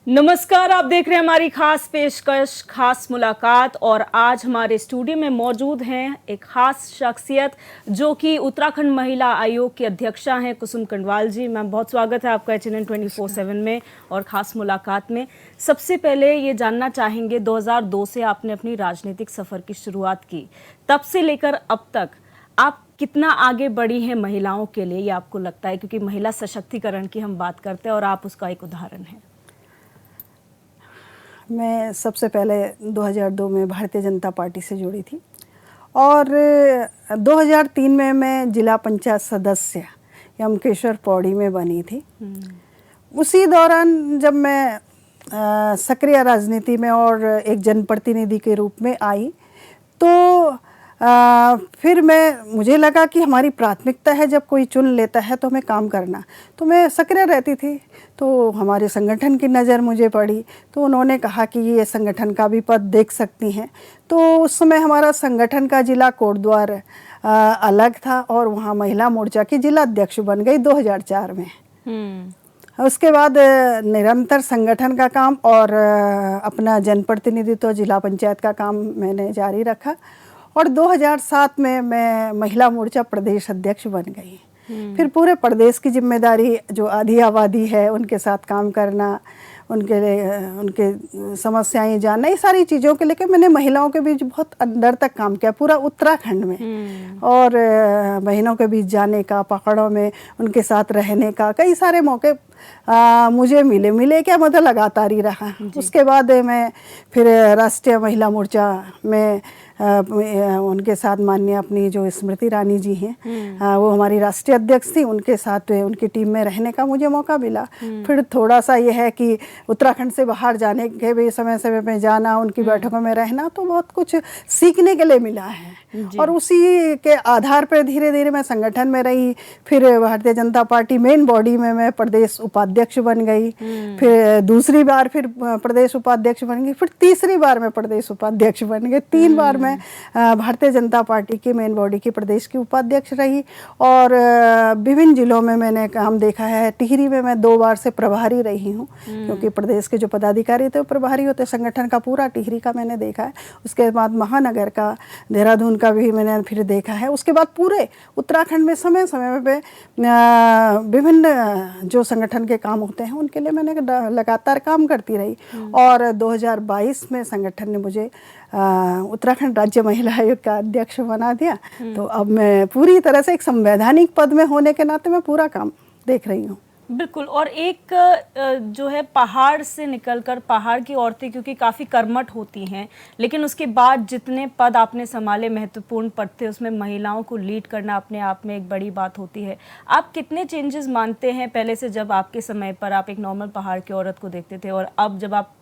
नमस्कार, आप देख रहे हैं हमारी खास पेशकश खास मुलाकात। और आज हमारे स्टूडियो में मौजूद हैं एक खास शख्सियत जो कि उत्तराखंड महिला आयोग की अध्यक्षा हैं, कुसुम कंडवाल जी। मैम, बहुत स्वागत है आपका HNN 24/7 में और ख़ास मुलाकात में। सबसे पहले ये जानना चाहेंगे, 2002 से आपने अपनी राजनीतिक सफ़र की शुरुआत की, तब से लेकर अब तक आप कितना आगे बढ़ी हैं महिलाओं के लिए, ये आपको लगता है? क्योंकि महिला सशक्तिकरण की हम बात करते हैं और आप उसका एक उदाहरण हैं। मैं सबसे पहले 2002 में भारतीय जनता पार्टी से जुड़ी थी और 2003 में मैं जिला पंचायत सदस्य यमकेश्वर पौड़ी में बनी थी। उसी दौरान जब मैं सक्रिय राजनीति में और एक जनप्रतिनिधि के रूप में आई तो फिर मुझे लगा कि हमारी प्राथमिकता है, जब कोई चुन लेता है तो हमें काम करना। तो मैं सक्रिय रहती थी, तो हमारे संगठन की नज़र मुझे पड़ी, तो उन्होंने कहा कि ये संगठन का भी पद देख सकती हैं। तो उस समय हमारा संगठन का जिला कोटद्वार अलग था और वहाँ महिला मोर्चा की जिला अध्यक्ष बन गई 2004 में। उसके बाद निरंतर संगठन का काम और अपना जनप्रतिनिधित्व जिला पंचायत का काम मैंने जारी रखा और 2007 में मैं महिला मोर्चा प्रदेश अध्यक्ष बन गई। फिर पूरे प्रदेश की जिम्मेदारी, जो आधी आबादी है उनके साथ काम करना, उनके समस्याएं जानना, ये सारी चीज़ों के लेकर मैंने महिलाओं के बीच बहुत अंदर तक काम किया, पूरा उत्तराखंड में। और बहनों के बीच जाने का, पहाड़ों में उनके साथ रहने का कई सारे मौके मुझे मिले क्या, मतलब लगातार ही रहा। उसके बाद मैं फिर राष्ट्रीय महिला मोर्चा में उनके साथ माननीय अपनी जो स्मृति ईरानी जी हैं, वो हमारी राष्ट्रीय अध्यक्ष थी, उनके साथ उनकी टीम में रहने का मुझे मौका मिला। फिर थोड़ा सा ये है कि उत्तराखंड से बाहर जाने के भी समय में जाना, उनकी बैठकों में रहना, तो बहुत कुछ सीखने के लिए मिला है। और उसी के आधार पर धीरे धीरे मैं संगठन में रही। फिर Bharatiya Janata party main body में मैं प्रदेश उपाध्यक्ष बन गई, फिर दूसरी बार फिर प्रदेश उपाध्यक्ष बन गई, फिर तीसरी बार मैं प्रदेश उपाध्यक्ष बन गई, 3 बार मैं भारतीय जनता पार्टी की मेन बॉडी की प्रदेश की उपाध्यक्ष रही। और विभिन्न जिलों में मैंने काम देखा है। टिहरी में मैं 2 बार से प्रभारी रही हूँ, क्योंकि प्रदेश के जो पदाधिकारी थे वो प्रभारी होते, संगठन का पूरा टिहरी का मैंने देखा है। उसके बाद महानगर का, देहरादून का भी मैंने फिर देखा है। उसके बाद पूरे उत्तराखंड में समय समय पे विभिन्न जो संगठन के काम होते हैं उनके लिए मैंने लगातार काम करती रही। और 2022 में संगठन ने मुझे उत्तराखंड राज्य महिला आयोग का अध्यक्ष बना दिया। तो अब मैं पूरी तरह से एक संवैधानिक पद में होने के नाते मैं पूरा काम देख रही हूँ। बिल्कुल। और एक जो है, पहाड़ से निकलकर, पहाड़ की औरतें क्योंकि काफ़ी कर्मठ होती हैं, लेकिन उसके बाद जितने पद आपने संभाले, महत्वपूर्ण पद थे, उसमें महिलाओं को लीड करना अपने आप में एक बड़ी बात होती है। आप कितने चेंजेस मानते हैं पहले से, जब आपके समय पर आप एक नॉर्मल पहाड़ की औरत को देखते थे और अब जब आप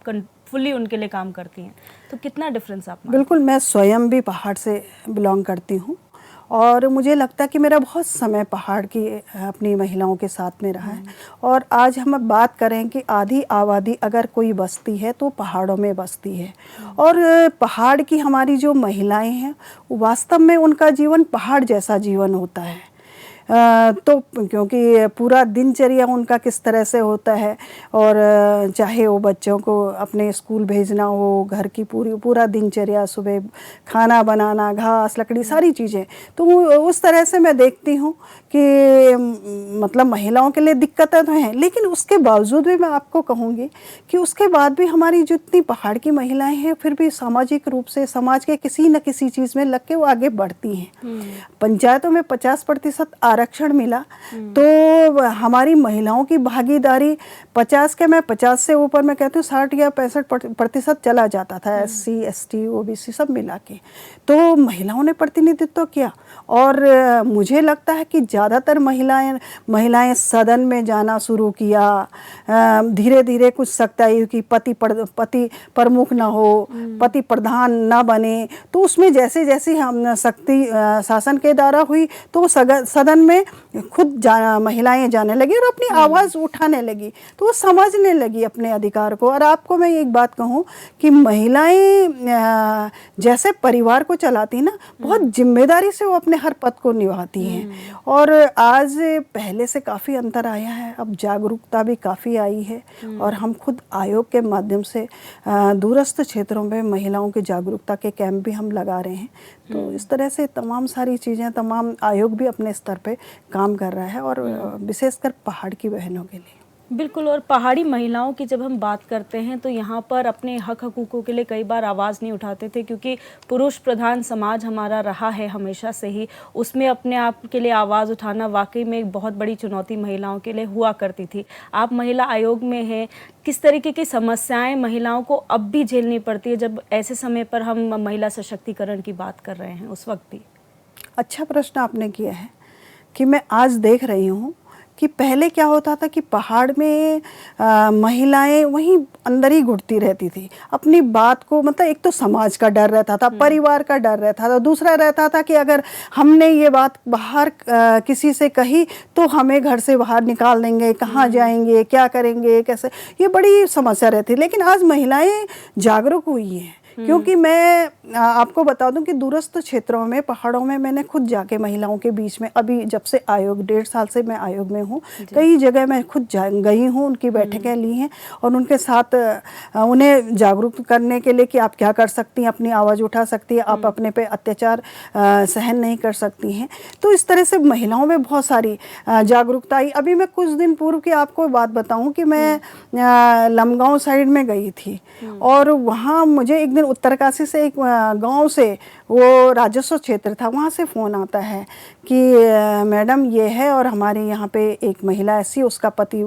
फुल्ली उनके लिए काम करती हैं, तो कितना डिफरेंस आप? बिल्कुल, मैं स्वयं भी पहाड़ से बिलोंग करती हूँ और मुझे लगता है कि मेरा बहुत समय पहाड़ की अपनी महिलाओं के साथ में रहा है। और आज हम बात करें कि आधी आबादी अगर कोई बसती है तो पहाड़ों में बसती है। और पहाड़ की हमारी जो महिलाएं हैं, वास्तव में उनका जीवन पहाड़ जैसा जीवन होता है। तो क्योंकि पूरा दिनचर्या उनका किस तरह से होता है, और चाहे वो बच्चों को अपने स्कूल भेजना हो, घर की पूरा दिनचर्या, सुबह खाना बनाना, घास लकड़ी सारी चीज़ें, तो उस तरह से मैं देखती हूँ कि मतलब महिलाओं के लिए दिक्कतें तो हैं, लेकिन उसके बावजूद भी मैं आपको कहूँगी कि उसके बाद भी हमारी जितनी पहाड़ की महिलाएं हैं, फिर भी सामाजिक रूप से समाज के किसी न किसी चीज़ में लग के वो आगे बढ़ती हैं। पंचायतों में 50% आरक्षण मिला, तो हमारी महिलाओं की भागीदारी 50 के, मैं 50 से ऊपर मैं कहती हूँ 60 या 65% चला जाता था, SC ST OBC सब मिला के। तो महिलाओं ने प्रतिनिधित्व किया। और मुझे लगता है कि ज़्यादातर महिलाएं सदन में जाना शुरू किया। धीरे धीरे कुछ सख्ताई कि पति प्रमुख ना हो, पति प्रधान ना बने। तो उसमें जैसे जैसे हम शक्ति शासन के द्वारा हुई, तो सदन में खुद महिलाएं जाने लगी और अपनी आवाज़ उठाने लगी, तो वो समझने लगी अपने अधिकार को। और आपको मैं एक बात कहूँ कि महिलाएं जैसे परिवार को चलाती ना, बहुत जिम्मेदारी से वो अपने हर पद को निभाती हैं। और आज पहले से काफ़ी अंतर आया है, अब जागरूकता भी काफ़ी आई है। और हम खुद आयोग के माध्यम से दूरस्थ क्षेत्रों में महिलाओं की जागरूकता के कैंप भी हम लगा रहे हैं। तो इस तरह से तमाम सारी चीज़ें, तमाम आयोग भी अपने स्तर पे काम कर रहा है, और विशेषकर पहाड़ की बहनों के लिए। बिल्कुल। और पहाड़ी महिलाओं की जब हम बात करते हैं तो यहाँ पर अपने हक हकूक़ों के लिए कई बार आवाज़ नहीं उठाते थे, क्योंकि पुरुष प्रधान समाज हमारा रहा है हमेशा से ही। उसमें अपने आप के लिए आवाज़ उठाना वाकई में एक बहुत बड़ी चुनौती महिलाओं के लिए हुआ करती थी। आप महिला आयोग में हैं, किस तरीके की समस्याएं महिलाओं को अब भी झेलनी पड़ती है, जब ऐसे समय पर हम महिला सशक्तिकरण की बात कर रहे हैं उस वक्त भी? अच्छा प्रश्न आपने किया है कि मैं आज देख रही हूँ कि पहले क्या होता था कि पहाड़ में महिलाएं वहीं अंदर ही घुटती रहती थी अपनी बात को, मतलब एक तो समाज का डर रहता था, परिवार का डर रहता था, दूसरा रहता था कि अगर हमने ये बात बाहर किसी से कही तो हमें घर से बाहर निकाल देंगे, कहाँ जाएंगे, क्या करेंगे, कैसे, ये बड़ी समस्या रहती। लेकिन आज महिलाएं जागरूक हुई हैं, क्योंकि मैं आपको बता दूं कि दूरस्थ क्षेत्रों में, पहाड़ों में मैंने खुद जाके महिलाओं के बीच में, अभी जब से आयोग 1.5 साल से मैं आयोग में हूँ, कई जगह मैं खुद गई हूँ, उनकी बैठकें ली हैं और उनके साथ उन्हें जागरूक करने के लिए कि आप क्या कर सकती हैं, अपनी आवाज़ उठा सकती हैं, आप अपने पे अत्याचार सहन नहीं कर सकती हैं। तो इस तरह से महिलाओं में बहुत सारी जागरूकता आई। अभी मैं कुछ दिन पूर्व की आपको बात बताऊँ कि मैं लमगांव साइड में गई थी, और वहाँ मुझे एक दिन उत्तरकाशी से, एक गांव से, वो राजस्व क्षेत्र था, वहाँ से फ़ोन आता है कि मैडम ये है, और हमारे यहाँ पे एक महिला ऐसी, उसका पति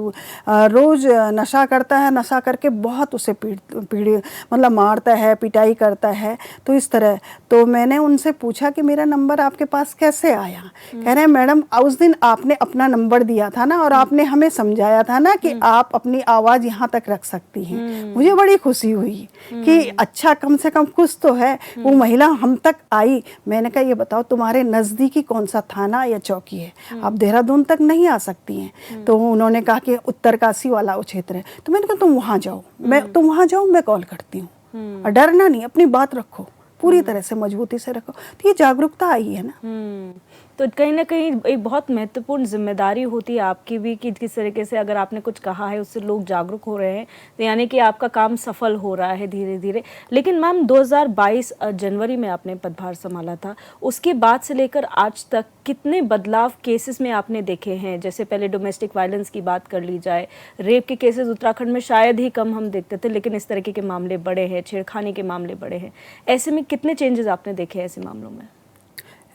रोज़ नशा करता है, नशा करके बहुत उसे मतलब मारता है, पिटाई करता है। तो इस तरह, तो मैंने उनसे पूछा कि मेरा नंबर आपके पास कैसे आया? कह रहे हैं मैडम उस दिन आपने अपना नंबर दिया था ना, और आपने हमें समझाया था ना कि आप अपनी आवाज़ यहाँ तक रख सकती हैं। मुझे बड़ी खुशी हुई कि अच्छा, कम से कम कुछ तो है, वो महिला हम तक आई। मैंने कहा ये बताओ तुम्हारे नज़दीकी कौन सा थाना या चौकी है, आप देहरादून तक नहीं आ सकती हैं? तो उन्होंने कहा कि उत्तरकाशी वाला वो क्षेत्र है। तो मैंने कहा तुम वहाँ जाओ, तुम वहाँ जाओ, मैं कॉल करती हूँ। और डरना नहीं, अपनी बात रखो, पूरी तरह से मजबूती से रखो। तो ये जागरूकता आई है ना। तो कहीं ना कहीं एक बहुत महत्वपूर्ण जिम्मेदारी होती है आपकी भी कि किस तरीके से अगर आपने कुछ कहा है उससे लोग जागरूक हो रहे हैं, तो यानी कि आपका काम सफल हो रहा है धीरे धीरे। लेकिन मैम 2022 जनवरी में आपने पदभार संभाला था, उसके बाद से लेकर आज तक कितने बदलाव केसेस में आपने देखे हैं? जैसे पहले डोमेस्टिक वायलेंस की बात कर ली जाए, रेप के केसेस उत्तराखंड में शायद ही कम हम देखते थे, लेकिन इस तरीके के मामले बड़े हैं, छेड़खानी के मामले बड़े हैं। ऐसे में कितने चेंजेस आपने देखे ऐसे मामलों में?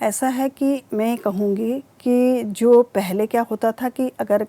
ऐसा है कि मैं कहूँगी कि जो पहले क्या होता था कि अगर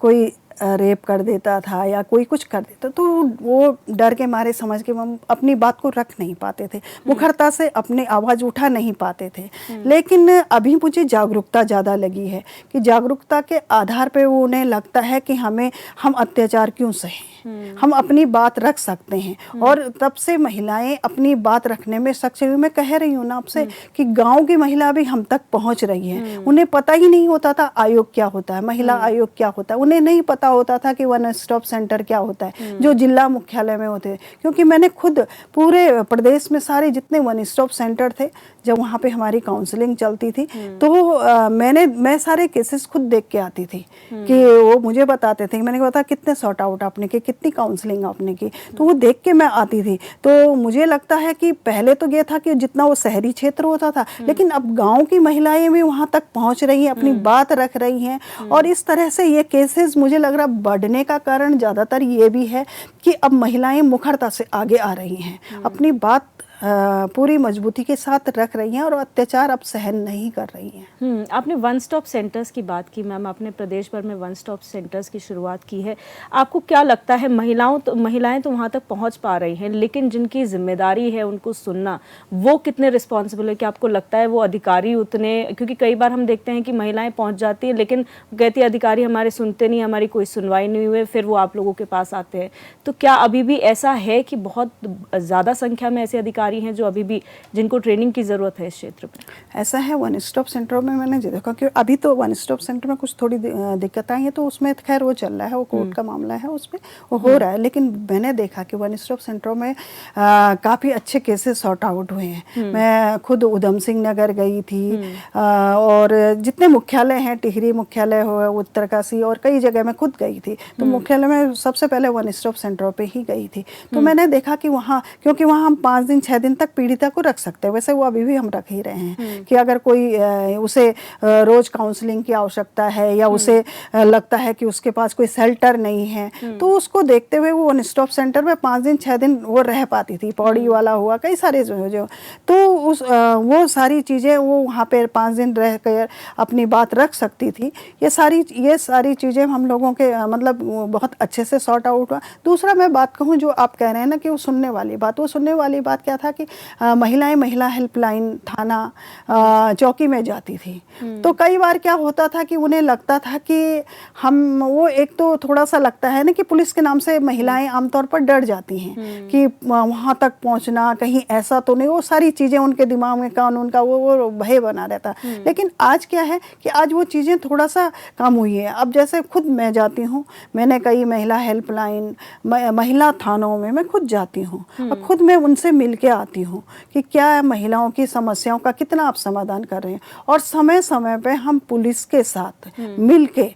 कोई रेप कर देता था या कोई कुछ कर देता, तो वो डर के मारे समझ के हम अपनी बात को रख नहीं पाते थे, मुखरता से अपनी आवाज़ उठा नहीं पाते थे। लेकिन अभी मुझे जागरूकता ज़्यादा लगी है कि जागरूकता के आधार पे वो उन्हें लगता है कि हम अत्याचार क्यों सहें, हम अपनी बात रख सकते हैं। और तब से महिलाएं अपनी बात रखने में सक्षम हुई। मैं कह रही हूँ ना आपसे कि गांव की महिला भी हम तक पहुंच रही है। उन्हें पता ही नहीं होता था आयोग क्या होता है, महिला आयोग क्या होता है, उन्हें नहीं पता होता था कि वन स्टॉप सेंटर क्या होता है जो जिला मुख्यालय में होते हैं। क्योंकि मैंने खुद पूरे प्रदेश में सारे जितने वन स्टॉप सेंटर थे, जब वहाँ पे हमारी काउंसलिंग चलती थी, तो मैं सारे केसेस खुद देख के आती थी कि वो मुझे बताते थे। मैंने कहा कितने सॉर्ट आउट आपने किए, कितनी काउंसलिंग आपने की, तो वो देख के मैं आती थी। तो मुझे लगता है कि पहले तो ये था कि जितना वो शहरी क्षेत्र होता था, लेकिन अब गांव की महिलाएं भी वहाँ तक पहुँच रही हैं, अपनी बात रख रही हैं। और इस तरह से ये केसेस मुझे लग रहा बढ़ने का कारण ज़्यादातर ये भी है कि अब महिलाएं मुखरता से आगे आ रही हैं, अपनी बात पूरी मजबूती के साथ रख रही हैं और अत्याचार अब सहन नहीं कर रही हैं। आपने वन स्टॉप सेंटर्स की बात की मैम, आपने प्रदेश भर में वन स्टॉप सेंटर्स की शुरुआत की है। आपको क्या लगता है महिलाएं तो वहाँ तक पहुँच पा रही हैं, लेकिन जिनकी जिम्मेदारी है उनको सुनना, वो कितने रिस्पॉन्सिबल है? कि आपको लगता है वो अधिकारी उतने, क्योंकि कई बार हम देखते हैं कि महिलाएं पहुँच जाती हैं लेकिन कहती है अधिकारी हमारे सुनते नहीं, हमारी कोई सुनवाई नहीं हुई, फिर वो आप लोगों के पास आते हैं। तो क्या अभी भी ऐसा है कि बहुत ज़्यादा संख्या में ऐसे अधिकारी अधिकारी हैं जो अभी भी जिनको ट्रेनिंग की ज़रूरत है इस क्षेत्र में? ऐसा है, वन स्टॉप सेंटरों में मैंने देखा कि अभी तो वन स्टॉप सेंटर में कुछ थोड़ी दिक्कत आई है, तो उसमें खैर वो चल रहा है, वो कोर्ट का मामला है, उसमें वो हो रहा है। लेकिन मैंने देखा कि वन स्टॉप सेंटरों में काफ़ी अच्छे केसेस सॉर्ट आउट हुए हैं। मैं खुद उधम सिंह नगर गई थी, और जितने मुख्यालय हैं, टिहरी मुख्यालय हो, उत्तरकाशी और कई जगह मैं खुद गई थी, तो मुख्यालय में सबसे पहले वन स्टॉप सेंटरों पे ही गई थी। तो मैंने देखा कि वहाँ, क्योंकि वहाँ हम 5 दिन 6 दिन तक पीड़िता को रख सकते हैं, वैसे वो अभी भी हम रख ही रहे हैं कि अगर कोई उसे रोज काउंसलिंग की आवश्यकता है या उसे लगता है कि उसके पास कोई शेल्टर नहीं है, तो उसको देखते हुए वो वन स्टॉप सेंटर में 5 दिन 6 दिन वो रह पाती थी। पौड़ी वाला हुआ, कई सारे जो तो वो सारी चीज़ें वो वहाँ पे 5 दिन रह कर अपनी बात रख सकती थी। ये सारी चीज़ें हम लोगों के मतलब बहुत अच्छे से सॉर्ट आउट हुआ। दूसरा मैं बात कहूँ, जो आप कह रहे हैं ना कि वो सुनने वाली बात क्या था कि महिला हेल्पलाइन थाना चौकी में जाती थी, तो कई बार क्या होता था कि उन्हें लगता था कि वो एक तो थोड़ा सा लगता है ना कि पुलिस के नाम से महिलाएं आमतौर पर डर जाती हैं कि वहाँ तक पहुँचना कहीं ऐसा तो नहीं, वो सारी चीज़ें उनके दिमाग में कानून का वो भय बना रहता। लेकिन आज क्या है कि आज वो चीज़ें थोड़ा सा कम हुई है। अब जैसे खुद मैं जाती हूँ, मैंने कई महिला हेल्पलाइन, महिला थानों में मैं खुद जाती हूँ और खुद मैं उनसे मिल के आती हूँ कि क्या महिलाओं की समस्याओं का कितना आप समाधान कर रहे हैं। और समय समय पे हम पुलिस के साथ मिल के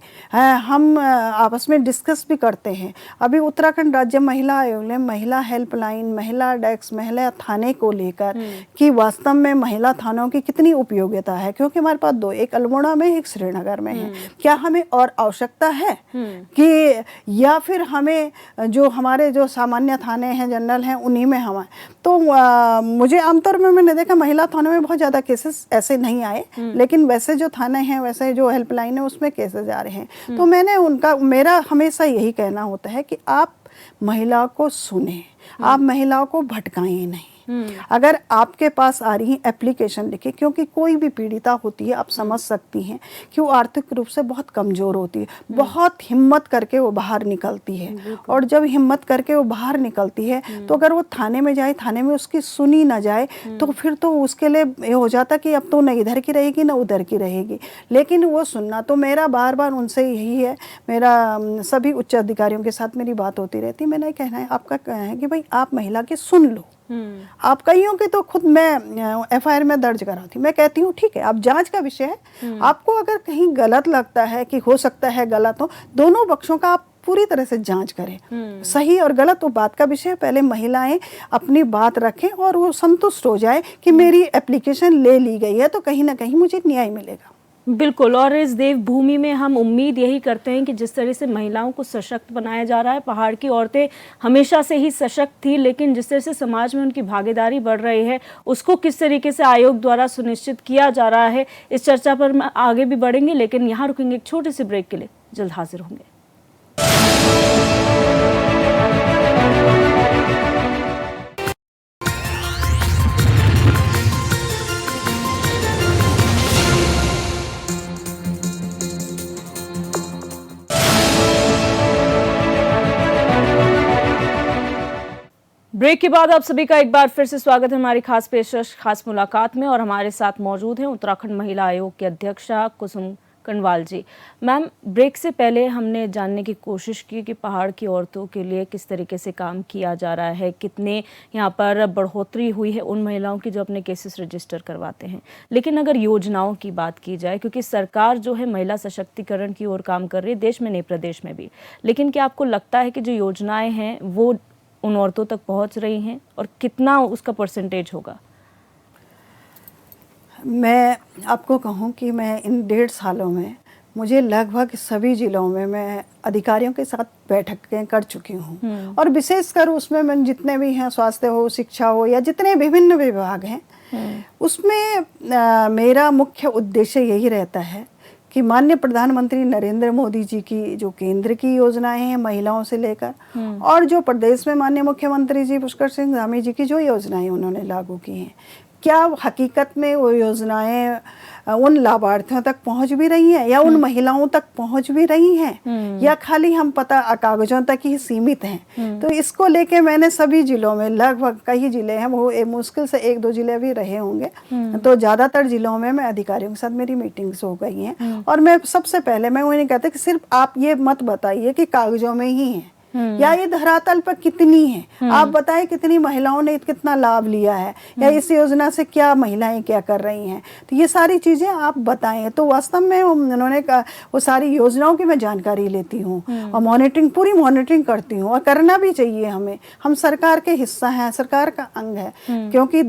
हम आपस में डिस्कस भी करते हैं। अभी उत्तराखंड राज्य महिला आयोग ने महिला हेल्पलाइन, महिला डेस्क, महिला थाने को लेकर कि वास्तव में महिला थानों की कितनी उपयोगिता है, क्योंकि हमारे पास 2, एक अल्मोड़ा में, एक श्रीनगर में है। क्या हमें और आवश्यकता है कि, या फिर हमें जो हमारे जो सामान्य थाने हैं, जनरल हैं, उन्हीं में हम आए? तो मुझे आमतौर में मैंने देखा महिला थानों में बहुत ज़्यादा केसेस ऐसे नहीं आए, लेकिन वैसे जो थाने हैं, वैसे जो हेल्पलाइन है, उसमें केसेस आ रहे हैं। तो मेरा हमेशा यही कहना होता है कि आप महिला को सुने, आप महिलाओं को भटकाएं नहीं। अगर आपके पास आ रही एप्लीकेशन लिखे, क्योंकि कोई भी पीड़िता होती है, आप समझ सकती हैं कि वो आर्थिक रूप से बहुत कमज़ोर होती है, बहुत हिम्मत करके वो बाहर निकलती है। और जब हिम्मत करके वो बाहर निकलती है, तो अगर वो थाने में जाए, थाने में उसकी सुनी ना जाए, तो फिर तो उसके लिए ये हो जाता कि अब तो न इधर की रहेगी न उधर की रहेगी। लेकिन वो सुनना, तो मेरा बार बार उनसे यही है, मेरा सभी उच्च अधिकारियों के साथ मेरी बात होती रहती है। मेरा कहना है, आपका कहना है कि भाई आप महिला की सुन लो। आप कईयों के तो खुद मैं एफआईआर में दर्ज कराती, मैं कहती हूँ ठीक है, आप जांच का विषय है, आपको अगर कहीं गलत लगता है कि हो सकता है गलत हो, दोनों पक्षों का आप पूरी तरह से जांच करें। सही और गलत तो बात का विषय है, पहले महिलाएं अपनी बात रखें और वो संतुष्ट हो जाए कि मेरी एप्लीकेशन ले ली गई है, तो कहीं ना कहीं मुझे न्याय मिलेगा। बिल्कुल। और इस देवभूमि में हम उम्मीद यही करते हैं कि जिस तरह से महिलाओं को सशक्त बनाया जा रहा है, पहाड़ की औरतें हमेशा से ही सशक्त थी, लेकिन जिस तरह से समाज में उनकी भागीदारी बढ़ रही है, उसको किस तरीके से आयोग द्वारा सुनिश्चित किया जा रहा है, इस चर्चा पर आगे भी बढ़ेंगे। लेकिन यहाँ रुकेंगे एक छोटे से ब्रेक के लिए, जल्द हाजिर होंगे। ब्रेक के बाद आप सभी का एक बार फिर से स्वागत है हमारी खास पेशकश खास मुलाकात में। और हमारे साथ मौजूद हैं उत्तराखंड महिला आयोग की अध्यक्षा कुसुम कंडवाल जी। मैम, ब्रेक से पहले हमने जानने की कोशिश की कि पहाड़ की औरतों के लिए किस तरीके से काम किया जा रहा है, कितने यहाँ पर बढ़ोतरी हुई है उन महिलाओं की जो अपने केसेस रजिस्टर करवाते हैं। लेकिन अगर योजनाओं की बात की जाए, क्योंकि सरकार जो है महिला सशक्तिकरण की ओर काम कर रही है, देश में नहीं प्रदेश में भी, लेकिन क्या आपको लगता है कि जो योजनाएं हैं वो उन औरतों तक पहुंच रही हैं, और कितना उसका परसेंटेज होगा? मैं आपको कहूं कि मैं इन 1.5 सालों में मुझे लगभग सभी जिलों में मैं अधिकारियों के साथ बैठकें कर चुकी हूं, और विशेषकर उसमें मैं जितने भी हैं, स्वास्थ्य हो, शिक्षा हो, या जितने विभिन्न विभाग हैं, उसमें मेरा मुख्य उद्देश्य यही रहता है कि माननीय प्रधानमंत्री नरेंद्र मोदी जी की जो केंद्र की योजनाएं हैं महिलाओं से लेकर, और जो प्रदेश में माननीय मुख्यमंत्री जी पुष्कर सिंह धामी जी की जो योजनाएं उन्होंने लागू की हैं, क्या हकीकत में वो योजनाएं उन लाभार्थियों तक पहुंच भी रही हैं या उन महिलाओं तक पहुंच भी रही हैं या खाली हम पता कागजों तक ही सीमित हैं। तो इसको लेके मैंने सभी जिलों में, लगभग कई जिले हैं, वो मुश्किल से 1-2 जिले भी रहे होंगे, तो ज़्यादातर जिलों में मैं अधिकारियों के साथ मेरी मीटिंग्स हो गई हैं। और मैं सबसे पहले मैं उन्हें कहते कि सिर्फ आप ये मत बताइए कि कागजों में ही है या ये धरातल पर कितनी है, आप बताएं कितनी महिलाओं ने कितना लाभ लिया है या इस योजना से क्या महिलाएं क्या कर रही हैं, तो ये सारी चीज़ें आप बताएं। तो वास्तव में उन्होंने कहा वो सारी योजनाओं की मैं जानकारी लेती हूँ और मॉनिटरिंग, पूरी मॉनिटरिंग करती हूँ और करना भी चाहिए हमें। हम सरकार के हिस्सा हैं, सरकार का अंग है, क्योंकि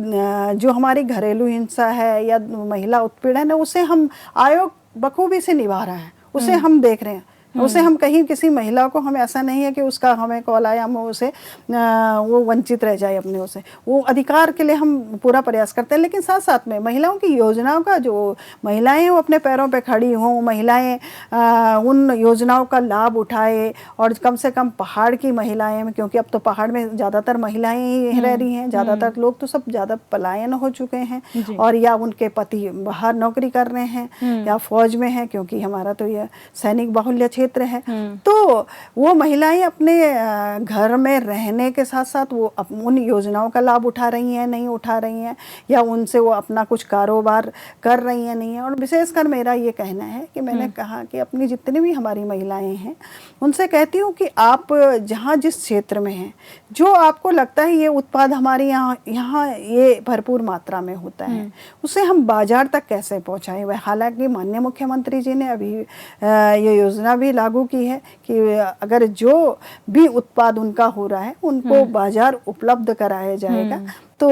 जो हमारी घरेलू हिंसा है या महिला उत्पीड़न है उसे हम आयोग बखूबी से निभा रहा है, उसे हम देख रहे हैं, उसे हम कहीं किसी महिला को, हम ऐसा नहीं है कि उसका हमें कॉल आया हम उसे वो वंचित रह जाए अपने उसे, वो अधिकार के लिए हम पूरा प्रयास करते हैं। लेकिन साथ साथ में महिलाओं की योजनाओं का, जो महिलाएं वो अपने पैरों पे खड़ी हों, महिलाएं उन योजनाओं का लाभ उठाए और कम से कम पहाड़ की महिलाएं, क्योंकि अब तो पहाड़ में ज़्यादातर महिलाएं ही रह रही हैं, ज़्यादातर लोग तो सब ज़्यादा पलायन हो चुके हैं और या उनके पति बाहर नौकरी कर रहे हैं या फौज में हैं, क्योंकि हमारा तो यह सैनिक बाहुल्य क्षेत्र है। तो वो महिलाएं अपने घर में रहने के साथ साथ वो उन योजनाओं का लाभ उठा रही हैं, नहीं उठा रही हैं, या उनसे वो अपना कुछ कारोबार कर रही हैं, नहीं है। और विशेषकर मेरा ये कहना है कि मैंने कहा कि अपनी जितनी भी हमारी महिलाएं हैं उनसे कहती हूँ कि आप जहाँ जिस क्षेत्र में हैं, जो आपको लगता है ये उत्पाद हमारे यहाँ ये भरपूर मात्रा में होता है, उसे हम बाजार तक कैसे पहुँचाएं। वह हालांकि माननीय मुख्यमंत्री जी ने अभी ये योजना भी लागू की है कि अगर जो भी उत्पाद उनका हो रहा है उनको बाजार उपलब्ध कराया जाएगा। तो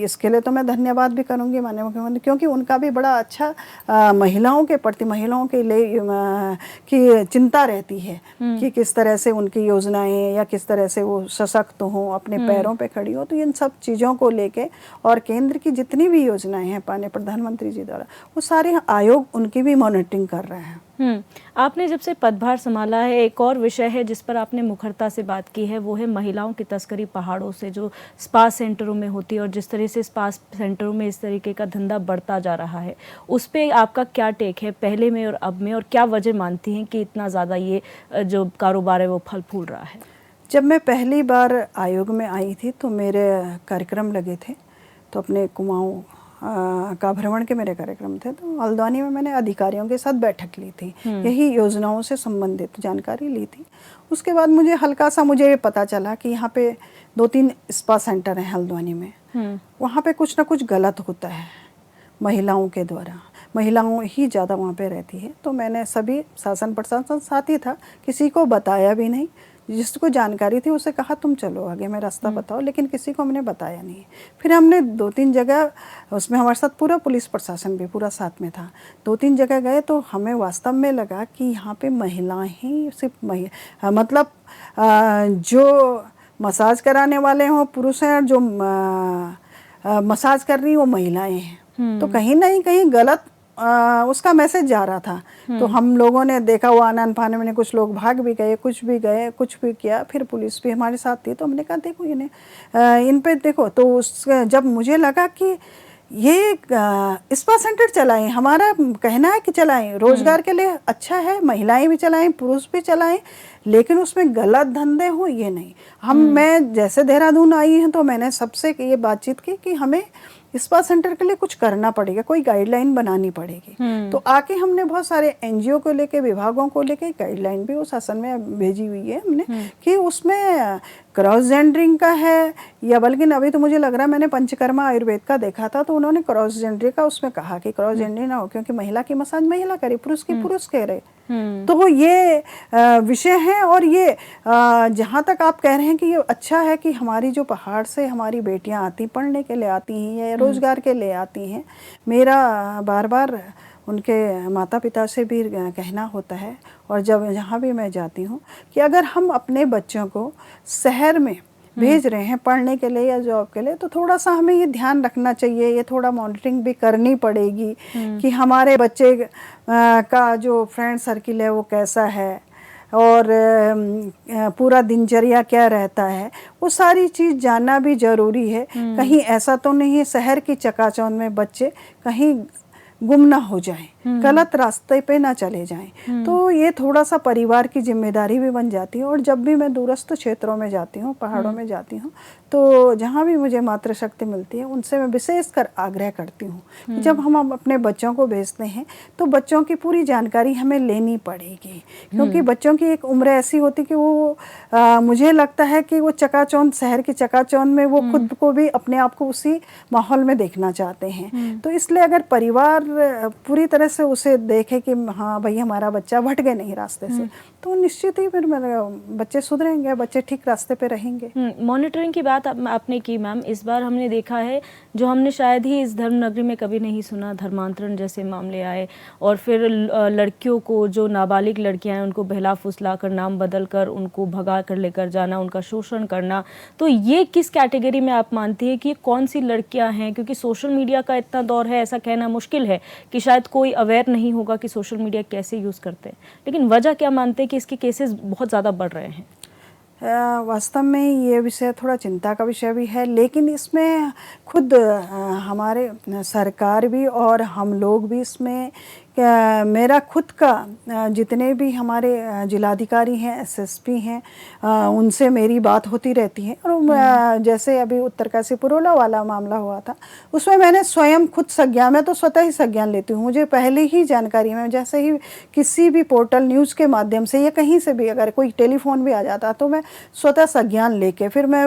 इसके लिए तो मैं धन्यवाद भी करूंगी माननीय मुख्यमंत्री, क्योंकि उनका भी बड़ा अच्छा महिलाओं के प्रति, महिलाओं के लिए की चिंता रहती है कि किस तरह से उनकी योजनाएं या किस तरह से वो सशक्त हों, अपने पैरों पे खड़ी हो। तो इन सब चीज़ों को लेके और केंद्र की जितनी भी योजनाएं हैं माननीय प्रधानमंत्री जी द्वारा, वो सारे आयोग उनकी भी मॉनिटरिंग कर रहे हैं। आपने जब से पदभार संभाला है, एक और विषय है जिस पर आपने मुखरता से बात की है, वो है महिलाओं की तस्करी पहाड़ों से जो स्पा सेंटरों में होती है और जिस तरह से स्पा सेंटरों में इस तरीके का धंधा बढ़ता जा रहा है, उस पर आपका क्या टेक है पहले में और अब में, और क्या वजह मानती हैं कि इतना ज़्यादा ये जो कारोबार है वो फल फूल रहा है? जब मैं पहली बार आयोग में आई थी तो मेरे कार्यक्रम लगे थे, तो अपने कुमाऊँ का भ्रमण के मेरे कार्यक्रम थे, तो हल्द्वानी में मैंने अधिकारियों के साथ बैठक ली थी, यही योजनाओं से संबंधित जानकारी ली थी। उसके बाद मुझे हल्का सा मुझे पता चला कि यहाँ पे 2-3 स्पा सेंटर हैं हल्द्वानी में, वहाँ पे कुछ ना कुछ गलत होता है महिलाओं के द्वारा, महिलाओं ही ज़्यादा वहाँ पे रहती है। तो मैंने सभी शासन प्रशासन साथ ही था, किसी को बताया भी नहीं, जिसको जानकारी थी उसे कहा तुम चलो आगे मैं रास्ता बताओ, लेकिन किसी को हमने बताया नहीं। फिर हमने 2-3 जगह, उसमें हमारे साथ पूरा पुलिस प्रशासन भी पूरा साथ में था, 2-3 जगह गए तो हमें वास्तव में लगा कि यहाँ पे महिलाएं ही सिर्फ मतलब जो मसाज कराने वाले हों पुरुष हैं और जो मसाज कर रही वो महिलाएं हैं। तो कहीं ना कहीं गलत उसका मैसेज जा रहा था। तो हम लोगों ने देखा, वो आनन फाने में कुछ लोग भाग भी गए, कुछ भी किया। फिर पुलिस भी हमारे साथ थी, तो हमने कहा देखो इन्हें इन पे देखो। तो उस जब मुझे लगा कि ये स्पा सेंटर चलाएं, हमारा कहना है कि चलाएं, रोजगार के लिए अच्छा है, महिलाएं भी चलाएं, पुरुष भी चलाएं, लेकिन उसमें गलत धंधे हो ये नहीं। मैं जैसे देहरादून आई हैं तो मैंने सबसे ये बातचीत की कि हमें स्पा सेंटर के लिए कुछ करना पड़ेगा, कोई गाइडलाइन बनानी पड़ेगी। तो आके हमने बहुत सारे एनजीओ को लेके, विभागों को लेके गाइडलाइन भी वो शासन में भेजी हुई है हमने कि उसमें क्रॉस जेंडरिंग का है, या बल्कि अभी तो मुझे लग रहा है मैंने पंचकर्मा आयुर्वेद का देखा था, तो उन्होंने क्रॉस जेंडरिंग का उसमें कहा कि क्रॉस जेंडरिंग ना हो, क्योंकि महिला की मसाज महिला करे, पुरुष की पुरुष करे। तो ये विषय है। और ये जहाँ तक आप कह रहे हैं कि ये अच्छा है कि हमारी जो पहाड़ से हमारी बेटियाँ आती, पढ़ने के लिए आती हैं या रोजगार के लिए आती हैं, मेरा बार बार उनके माता पिता से भी कहना होता है, और जब जहाँ भी मैं जाती हूँ, कि अगर हम अपने बच्चों को शहर में भेज रहे हैं पढ़ने के लिए या जॉब के लिए, तो थोड़ा सा हमें ये ध्यान रखना चाहिए, ये थोड़ा मॉनिटरिंग भी करनी पड़ेगी कि हमारे बच्चे का जो फ्रेंड सर्किल है वो कैसा है, और पूरा दिनचर्या क्या रहता है, वो सारी चीज़ जानना भी ज़रूरी है। कहीं ऐसा तो नहीं है शहर की चकाचौंध में बच्चे कहीं गुम ना हो जाएं, गलत रास्ते पे ना चले जाएं। तो ये थोड़ा सा परिवार की जिम्मेदारी भी बन जाती है। और जब भी मैं दूरस्थ क्षेत्रों में जाती हूँ, पहाड़ों में जाती हूँ, तो जहाँ भी मुझे मातृशक्ति मिलती है उनसे मैं विशेषकर आग्रह करती हूँ कि जब हम अपने बच्चों को भेजते हैं तो बच्चों की पूरी जानकारी हमें लेनी पड़ेगी, क्योंकि बच्चों की एक उम्र ऐसी होती कि वो मुझे लगता है कि वो चकाचौंध, शहर की चकाचौंध में वो खुद को भी, अपने आप को उसी माहौल में देखना चाहते हैं। तो इसलिए अगर परिवार पूरी तरह से उसे देखे कि हाँ भाई हमारा बच्चा भटके नहीं रास्ते से, तो निश्चित ही फिर बच्चे सुधरेंगे, बच्चे ठीक रास्ते पे रहेंगे। मॉनिटरिंग की बात आपने की मैम, इस बार हमने देखा है जो हमने शायद ही इस धर्म नगरी में कभी नहीं सुना, धर्मांतरण जैसे मामले आए और फिर लड़कियों को, जो नाबालिग लड़कियां हैं उनको बहला फुसला कर, नाम बदल कर उनको भगा कर लेकर जाना, उनका शोषण करना। तो ये किस कैटेगरी में आप मानती है कि कौन सी लड़कियां हैं? क्योंकि सोशल मीडिया का इतना दौर है, ऐसा कहना मुश्किल है कि शायद कोई अवेयर नहीं होगा कि सोशल मीडिया कैसे यूज़ करते हैं, लेकिन वजह क्या मानते हैं कि इसके केसेस बहुत ज़्यादा बढ़ रहे हैं? वास्तव में ये विषय थोड़ा चिंता का विषय भी है, लेकिन इसमें खुद हमारे सरकार भी और हम लोग भी इसमें, मेरा खुद का जितने भी हमारे जिलाधिकारी हैं, एसएसपी हैं, उनसे मेरी बात होती रहती है। और जैसे अभी उत्तरकाशी पुरोला वाला मामला हुआ था, उसमें मैंने स्वयं खुद संज्ञान, मैं तो स्वतः ही संज्ञान लेती हूँ, मुझे पहले ही जानकारी में, जैसे ही किसी भी पोर्टल न्यूज़ के माध्यम से या कहीं से भी अगर कोई टेलीफोन भी आ जाता तो मैं स्वतः संज्ञान लेके फिर मैं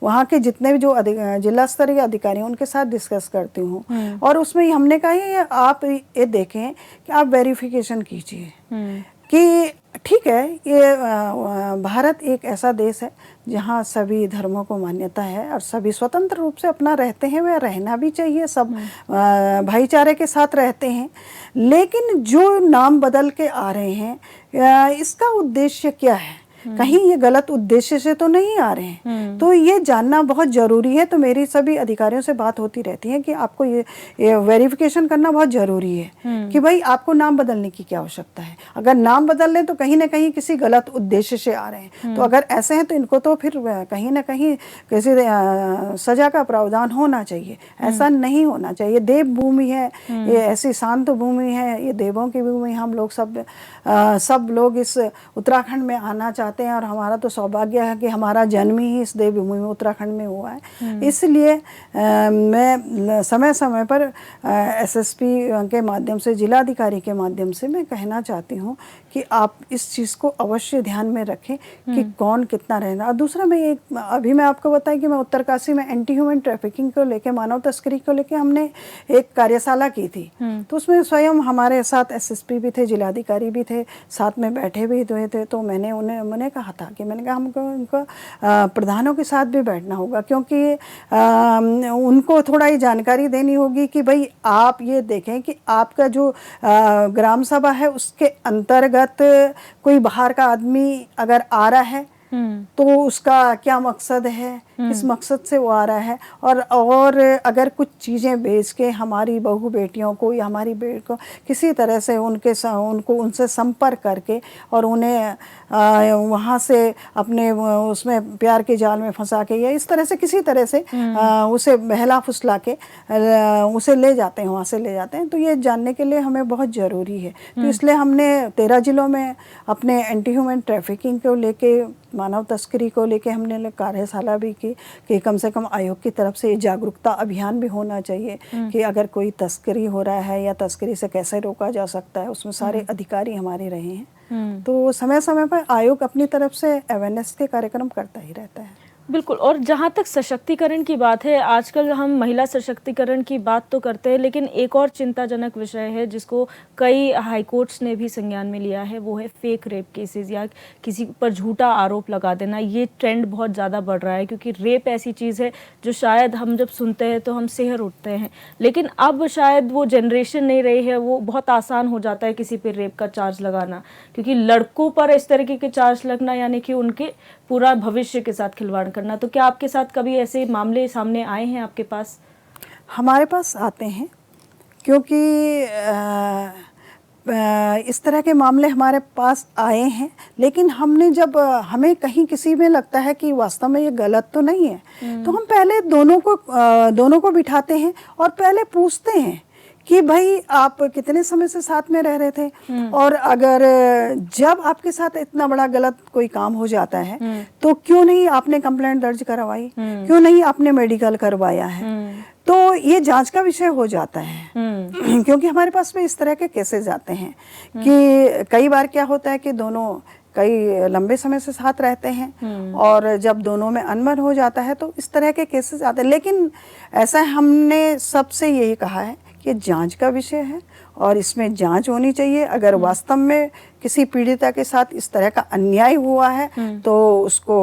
वहाँ के जितने भी जो जिला स्तरीय अधिकारी हैं उनके साथ डिस्कस करती हूँ। और उसमें हमने कहा ये आप ये देखें कि आप वेरिफिकेशन कीजिए कि ठीक है, ये भारत एक ऐसा देश है जहाँ सभी धर्मों को मान्यता है और सभी स्वतंत्र रूप से अपना रहते हैं, वह रहना भी चाहिए, सब भाईचारे के साथ रहते हैं। लेकिन जो नाम बदल के आ रहे हैं, इसका उद्देश्य क्या है? कहीं ये गलत उद्देश्य से तो नहीं आ रहे हैं, तो ये जानना बहुत ज़रूरी है। तो मेरी सभी अधिकारियों से बात होती रहती है कि आपको ये वेरिफिकेशन करना बहुत ज़रूरी है कि भाई आपको नाम बदलने की क्या आवश्यकता है। अगर नाम बदल लें तो कहीं ना कहीं किसी गलत उद्देश्य से आ रहे हैं, तो अगर ऐसे हैं तो इनको तो फिर कहीं ना कहीं किसी सजा का प्रावधान होना चाहिए। ऐसा नहीं होना चाहिए। देव भूमि है ये, ऐसी शांत भूमि है ये, देवों की भूमि। हम लोग सब लोग इस उत्तराखंड में आना चाहते हैं और हमारा तो सौभाग्य है कि हमारा जन्म ही इस देवभूमि में, उत्तराखंड में हुआ है। इसलिए मैं समय समय पर एसएसपी के माध्यम से, जिलाधिकारी के माध्यम से मैं कहना चाहती हूँ कि आप इस चीज़ को अवश्य ध्यान में रखें कि कौन कितना रहना। और दूसरा अभी मैं आपको बताई कि मैं उत्तरकाशी में एंटी ह्यूमन ट्रैफिकिंग को लेके, मानव तस्करी को लेके हमने एक कार्यशाला की थी। तो उसमें स्वयं हमारे साथ एसएसपी भी थे, जिलाधिकारी भी थे, साथ में बैठे भी हुए थे। तो मैंने कहा था कि हमको उनको प्रधानों के साथ भी बैठना होगा, क्योंकि उनको थोड़ा ये जानकारी देनी होगी कि भाई आप ये देखें कि आपका जो ग्राम सभा है उसके अंतर्गत कोई बाहर का आदमी अगर आ रहा है तो उसका क्या मकसद है, किस मकसद से वो आ रहा है। और अगर कुछ चीज़ें बेच के हमारी बहू बेटियों को या हमारी बेटी को किसी तरह से उनसे संपर्क करके और उन्हें वहाँ से अपने उसमें प्यार के जाल में फंसा के या इस तरह से किसी तरह से उसे बहला फुसला के उसे ले जाते हैं, वहाँ से ले जाते हैं, तो ये जानने के लिए हमें बहुत ज़रूरी है। तो इसलिए हमने 13 जिलों में अपने एंटी ह्यूमन ट्रैफिकिंग को लेके, मानव तस्करी को लेके हमने कार्यशाला भी की कि कम से कम आयोग की तरफ से जागरूकता अभियान भी होना चाहिए कि अगर कोई तस्करी हो रहा है या तस्करी से कैसे रोका जा सकता है। उसमें सारे अधिकारी हमारे रहे हैं। तो समय समय पर आयोग अपनी तरफ से अवेयरनेस के कार्यक्रम करता ही रहता है। बिल्कुल। और जहाँ तक सशक्तिकरण की बात है, आजकल हम महिला सशक्तिकरण की बात तो करते हैं, लेकिन एक और चिंताजनक विषय है जिसको कई हाई कोर्ट्स ने भी संज्ञान में लिया है, वो है फेक रेप केसेस या किसी पर झूठा आरोप लगा देना। ये ट्रेंड बहुत ज़्यादा बढ़ रहा है, क्योंकि रेप ऐसी चीज़ है जो शायद हम जब सुनते हैं तो हम सिहर उठते हैं, लेकिन अब शायद वो जनरेशन नहीं रही है, वो बहुत आसान हो जाता है किसी पर रेप का चार्ज लगाना, क्योंकि लड़कों पर इस तरीके के चार्ज लगना यानी कि उनके पूरा भविष्य के साथ खिलवाड़ करना। तो क्या आपके साथ कभी ऐसे मामले सामने आए हैं आपके पास? हमारे पास आते हैं, क्योंकि इस तरह के मामले हमारे पास आए हैं, लेकिन हमने जब हमें कहीं किसी में लगता है कि वास्तव में ये गलत तो नहीं है, तो हम पहले दोनों को बिठाते हैं और पहले पूछते हैं कि भाई आप कितने समय से साथ में रह रहे थे, और अगर जब आपके साथ इतना बड़ा गलत कोई काम हो जाता है तो क्यों नहीं आपने कंप्लेंट दर्ज करवाई, क्यों नहीं आपने मेडिकल करवाया है, तो ये जांच का विषय हो जाता है। क्योंकि हमारे पास में इस तरह के केसेस आते हैं कि कई बार क्या होता है कि दोनों कई लंबे समय से साथ रहते हैं और जब दोनों में अनबन हो जाता है तो इस तरह के केसेस आते हैं। लेकिन ऐसा हमने सबसे यही कहा है कि जांच का विषय है और इसमें जांच होनी चाहिए। अगर वास्तव में किसी पीड़िता के साथ इस तरह का अन्याय हुआ है तो उसको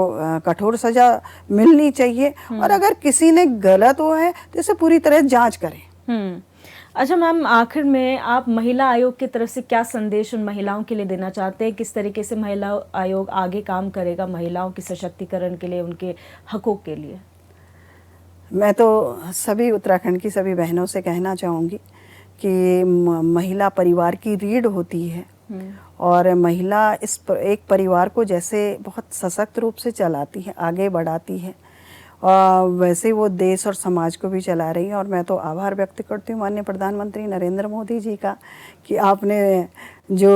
कठोर सजा मिलनी चाहिए, और अगर किसी ने गलत हुआ है तो इसे पूरी तरह जांच करें। अच्छा मैम, आखिर में आप महिला आयोग की तरफ से क्या संदेश उन महिलाओं के लिए देना चाहते हैं? किस तरीके से महिला आयोग आगे काम करेगा महिलाओं के सशक्तिकरण के लिए, उनके हकों के लिए? मैं तो सभी उत्तराखंड की सभी बहनों से कहना चाहूँगी कि महिला परिवार की रीढ़ होती है और महिला एक परिवार को जैसे बहुत सशक्त रूप से चलाती है, आगे बढ़ाती है, वैसे वो देश और समाज को भी चला रही है। और मैं तो आभार व्यक्त करती हूँ माननीय प्रधानमंत्री नरेंद्र मोदी जी का कि आपने जो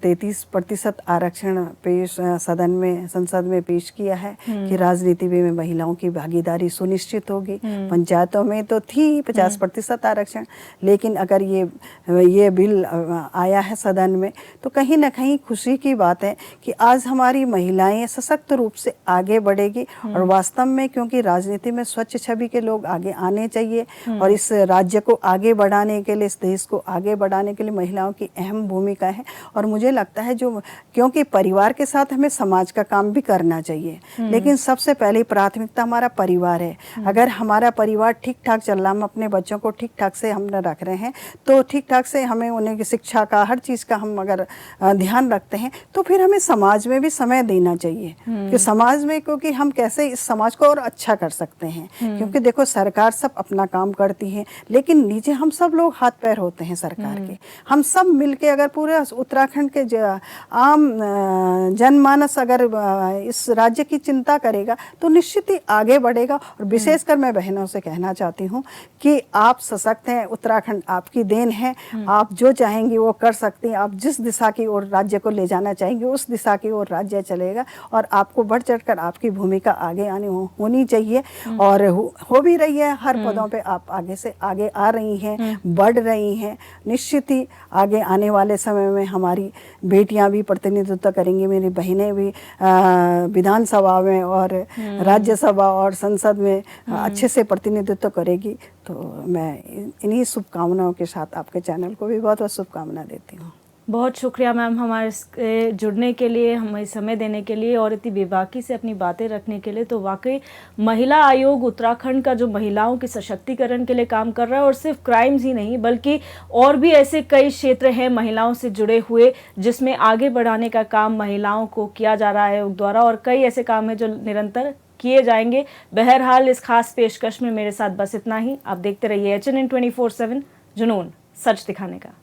33% आरक्षण संसद में पेश किया है कि राजनीति में महिलाओं की भागीदारी सुनिश्चित होगी। पंचायतों में तो थी 50% आरक्षण, लेकिन अगर ये बिल आया है सदन में तो कहीं ना कहीं खुशी की बात है कि आज हमारी महिलाएं सशक्त रूप से आगे बढ़ेगी। और वास्तव में क्योंकि राजनीति में स्वच्छ छवि के लोग आगे आने चाहिए और इस राज्य को आगे बढ़ाने के लिए, इस देश को आगे बढ़ाने के लिए महिलाओं की अहम भूमिका है। और मुझे लगता है क्योंकि परिवार के साथ हमें समाज का काम भी करना चाहिए, लेकिन सबसे पहली प्राथमिकता हमारा परिवार है। अगर हमारा परिवार ठीक ठाक चल रहा, हम अपने बच्चों को ठीक ठाक से हम रख रहे हैं तो ठीक ठाक से हमें उन्हें शिक्षा का, हर चीज़ का हम अगर ध्यान रखते हैं तो फिर हमें समाज में भी समय देना चाहिए कि समाज में, क्योंकि हम कैसे इस समाज को और अच्छा कर सकते हैं। क्योंकि देखो सरकार सब अपना काम करती है, लेकिन नीचे हम सब लोग हाथ पैर होते हैं सरकार के। हम सब मिलके अगर पूरे उत्तराखंड के आम जनमानस अगर इस राज्य की चिंता करेगा तो निश्चित ही आगे बढ़ेगा। और विशेषकर मैं बहनों से कहना चाहती हूँ कि आप सशक्त हैं, उत्तराखंड आपकी देन है, आप जो चाहेंगी वो कर सकती हैं। आप जिस दिशा की ओर राज्य को ले जाना चाहेंगे उस दिशा की ओर राज्य चलेगा, और आपको बढ़ चढ़कर आपकी भूमिका आगे होनी चाहिए और हो भी रही है। हर पदों पे आप आगे से आगे आ रही हैं, बढ़ रही हैं। निश्चित ही आगे आने वाले समय में हमारी बेटियां भी प्रतिनिधित्व करेंगी, मेरी बहनें भी विधानसभा में और राज्यसभा और संसद में अच्छे से प्रतिनिधित्व करेगी। तो मैं इन्हीं शुभकामनाओं के साथ आपके चैनल को भी बहुत बहुत शुभकामना देती हूँ। बहुत शुक्रिया मैम हमारे जुड़ने के लिए, हमें समय देने के लिए और इतनी बेबाकी से अपनी बातें रखने के लिए। तो वाकई महिला आयोग उत्तराखंड का जो महिलाओं के सशक्तिकरण के लिए काम कर रहा है, और सिर्फ क्राइम्स ही नहीं बल्कि और भी ऐसे कई क्षेत्र हैं महिलाओं से जुड़े हुए जिसमें आगे बढ़ाने का काम महिलाओं को किया जा रहा है आयोग द्वारा, और कई ऐसे काम हैं जो निरंतर किए जाएंगे। बहरहाल इस खास पेशकश में मेरे साथ बस इतना ही। आप देखते रहिए HNN 24/7, जुनून सच दिखाने का।